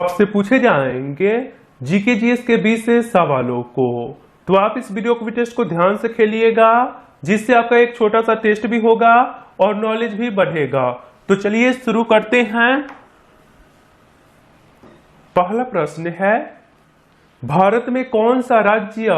आपसे पूछे जाएंगे जीके जीएस के 20 से सवालों को। तो आप इस वीडियो को टेस्ट को ध्यान से खेलिएगा, जिससे आपका एक छोटा सा टेस्ट भी होगा और नॉलेज भी बढ़ेगा। तो चलिए शुरू करते हैं। पहला प्रश्न है, भारत में कौन सा राज्य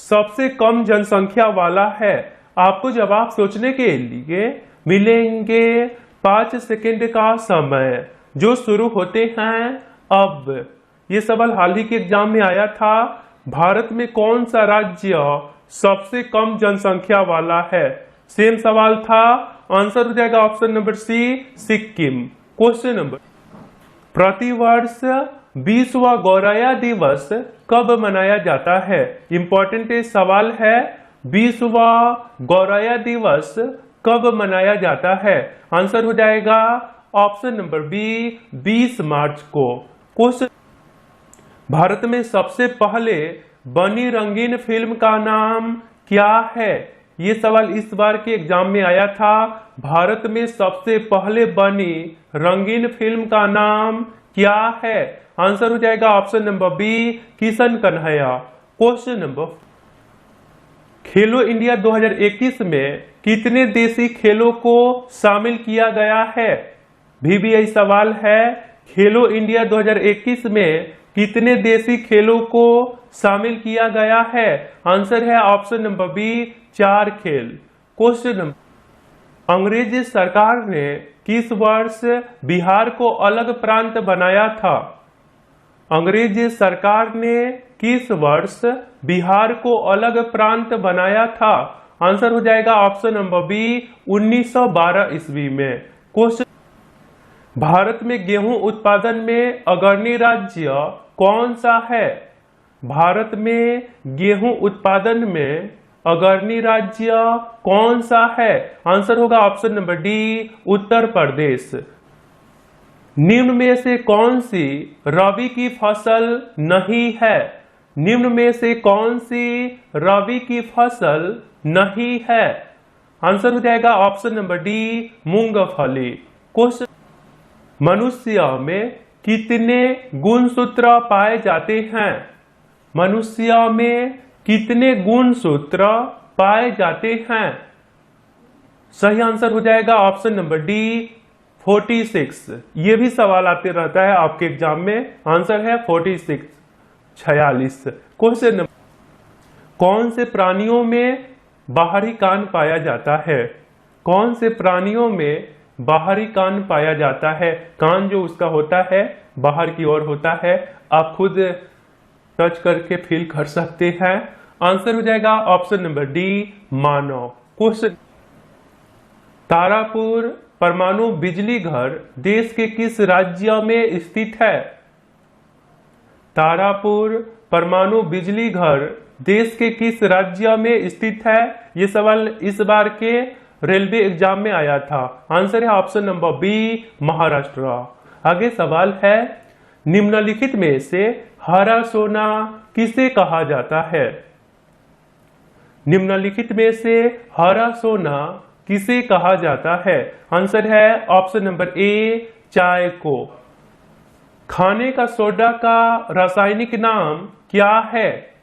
सबसे कम जनसंख्या वाला है? आपको जवाब सोचने के लिए मिलेंगे 5 सेकंड का समय, जो शुरू होते हैं अब। ये सवाल हाल ही के एग्जाम में आया था। भारत में कौन सा राज्य सबसे कम जनसंख्या वाला है? सेम सवाल था। आंसर हो जाएगा option number C, Sikkim. Question number, प्रतिवर्ष विश्व गौरैया दिवस कब मनाया जाता है? इंपॉर्टेंट सवाल है, विश्व गौरैया दिवस कब मनाया जाता है? आंसर हो जाएगा ऑप्शन नंबर बी, 20 मार्च को। क्वेश्चन, भारत में सबसे पहले बनी रंगीन फिल्म का नाम क्या है? ये सवाल इस बार के एग्जाम में आया था। भारत में सबसे पहले बनी रंगीन फिल्म का नाम क्या है? आंसर हो जाएगा option number B, Kishan Kanhaiya. Question number, Khelo India 2021 में कितने देशी खेलों को शामिल किया गया है? भी यही सवाल है, खेलो इंडिया 2021 में कितने देशी खेलों को शामिल किया गया है? आंसर है ऑप्शन नंबर बी, 4 खेल। क्वेश्चन नंबर, अंग्रेज सरकार ने किस वर्ष बिहार को अलग प्रांत बनाया था? अंग्रेज सरकार ने किस वर्ष बिहार को अलग प्रांत बनाया था? आंसर हो जाएगा ऑप्शन नंबर बी, 1912 ईस्वी में। क्वेश्चन, भारत में गेहूं उत्पादन में अग्रणी राज्य कौन सा है? भारत में गेहूं उत्पादन में अग्रणी राज्य कौन सा है? आंसर होगा option number D, Uttar Pradesh. निम्न में से कौन सी रबी की फसल नहीं है? निम्न में से कौन सी रबी की फसल नहीं है? आंसर हो जाएगा ऑप्शन नंबर डी, मूंगफली। क्वेश्चन, मनुष्य में कितने गुणसूत्र पाए जाते हैं? मनुष्य में कितने गुणसूत्र पाए जाते हैं? सही आंसर हो जाएगा ऑप्शन नंबर डी, 46। ये भी सवाल आते रहता है आपके एग्जाम में। आंसर है 46, 46। क्वेश्चन नंबर, कौन से प्राणियों में बाहरी कान पाया जाता है? कौन से प्राणियों में बाहरी कान पाया जाता है? कान जो उसका होता है बाहर की ओर होता है। आप खुद टच करके फील कर सकते हैं। आंसर हो जाएगा ऑप्शन नंबर डी, मानव। क्वेश्चन, तारापुर परमाणु बिजली घर देश के किस राज्य में स्थित है? तारापुर परमाणु बिजली घर देश के किस राज्य में स्थित है? ये सवाल इस बार के रेलवे एग्जाम में आया था। आंसर है ऑप्शन नंबर बी, महाराष्ट्र। आगे सवाल है, निम्नलिखित में से हरा सोना किसे कहा जाता है? निम्नलिखित में से हरा सोना किसे कहा जाता है? आंसर है ऑप्शन नंबर ए, चाय को। खाने का सोडा का रासायनिक नाम क्या है?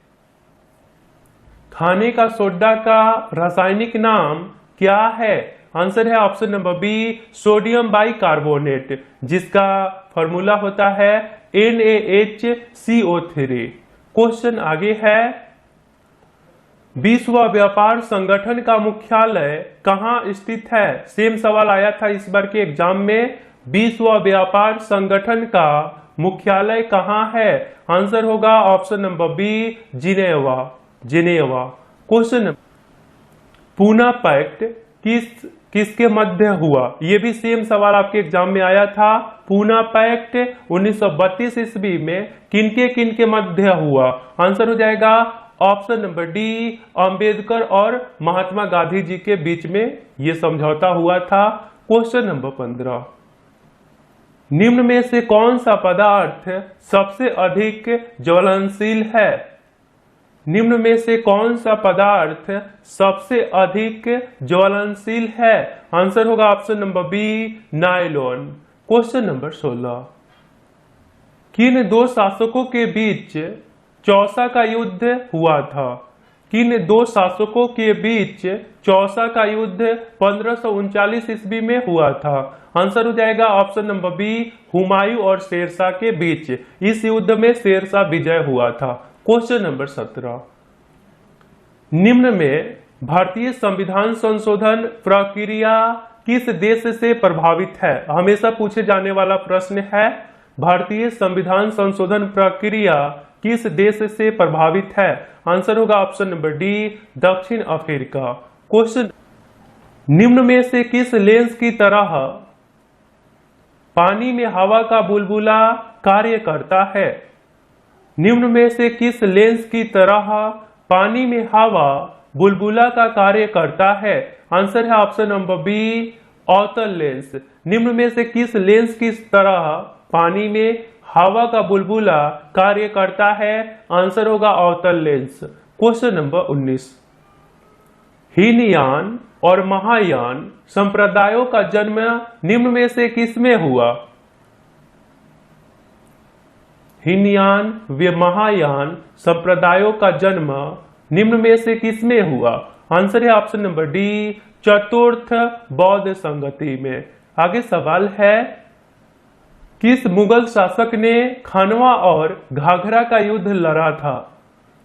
खाने का सोडा का रासायनिक नाम क्या है? आंसर है option number B, sodium bicarbonate, जिसका फॉर्मूला होता है NaHCO3। क्वेश्चन आगे है, विश्व व्यापार संगठन का मुख्यालय कहाँ स्थित है? सेम सवाल आया था इस बार के एग्जाम में। विश्व व्यापार संगठन का मुख्यालय कहाँ है? आंसर होगा option number B, Geneva, Geneva. Question, Poona pact किसके मध्य हुआ? ये भी सेम सवाल आपके एग्जाम में आया था। पूना पैक्ट 1932 ईस्वी में किनके मध्य हुआ? आंसर हो जाएगा ऑप्शन नंबर डी, अंबेडकर और महात्मा गांधी जी के बीच में यह समझौता हुआ था। क्वेश्चन नंबर 15, निम्न में से कौन सा पदार्थ सबसे अधिक ज्वलनशील है? निम्न में से कौन सा पदार्थ सबसे अधिक ज्वलनशील है? आंसर होगा option number B, nylon. Question number 16, किन दो शासकों के बीच चौसा का युद्ध हुआ था? किन दो शासकों के बीच चौसा का युद्ध 1539 ईस्वी में हुआ था? आंसर हो जाएगा ऑप्शन नंबर बी, हुमायूं और शेरशाह के बीच। इस युद्ध में शेरशाह विजय हुआ था। क्वेश्चन नंबर 17, निम्न में भारतीय संविधान संशोधन प्रक्रिया किस देश से प्रभावित है? हमेशा पूछे जाने वाला प्रश्न है, भारतीय संविधान संशोधन प्रक्रिया किस देश से प्रभावित है? आंसर होगा ऑप्शन नंबर डी, दक्षिण अफ्रीका। क्वेश्चन, निम्न में से किस लेंस की तरह पानी में हवा का बुलबुला कार्य करता है? निम्न में से किस लेंस की तरह पानी में हवा बुलबुला का कार्य करता है? आंसर है ऑप्शन नंबर बी, अवतल लेंस। निम्न में से किस लेंस की तरह पानी में हवा का बुलबुला कार्य करता है? आंसर होगा अवतल लेंस। क्वेश्चन नंबर 19, हीनयान और महायान संप्रदायों का जन्म निम्न में से किसमें हुआ? हीनयान व महायान संप्रदायों का जन्म निम्न में से किसमें हुआ? आंसर है ऑप्शन नंबर डी, चतुर्थ बौद्ध संगति में। आगे सवाल है, किस मुगल शासक ने खानवा और घाघरा का युद्ध लड़ा था?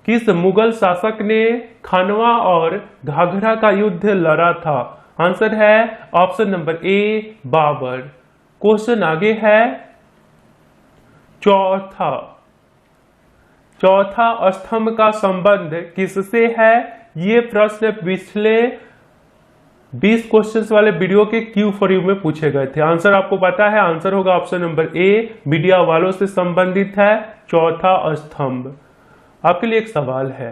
किस मुगल शासक ने खानवा और घाघरा का युद्ध लड़ा था? आंसर है option number A, Babur. Question आगे है, चौथा स्तंभ का संबंध किससे है? ये प्रश्न पिछले 20 क्वेश्चंस वाले वीडियो के क्यू फॉर यू में पूछे गए थे। आंसर आपको पता है, आंसर होगा ऑप्शन नंबर ए, मीडिया वालों से संबंधित है चौथा स्तंभ। आपके लिए एक सवाल है,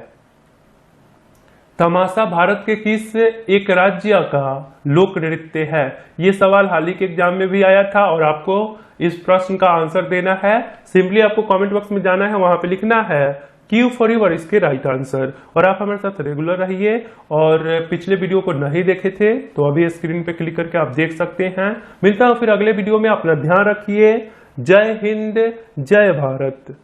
तमाशा भारत के किस एक राज्य का लोक नृत्य है? ये सवाल हाल ही के एग्जाम में भी आया था और आपको इस प्रश्न का आंसर देना है। सिंपली आपको कमेंट बॉक्स में जाना है, वहां पे लिखना है क्यू फॉर यू और इसके राइट आंसर। और आप हमारे साथ रेगुलर रहिए, और पिछले वीडियो को नहीं देखे थे तो अभी स्क्रीन पे क्लिक करके आप देख सकते हैं। मिलता हूं फिर अगले वीडियो में, अपना ध्यान रखिए। जय हिंद, जय भारत।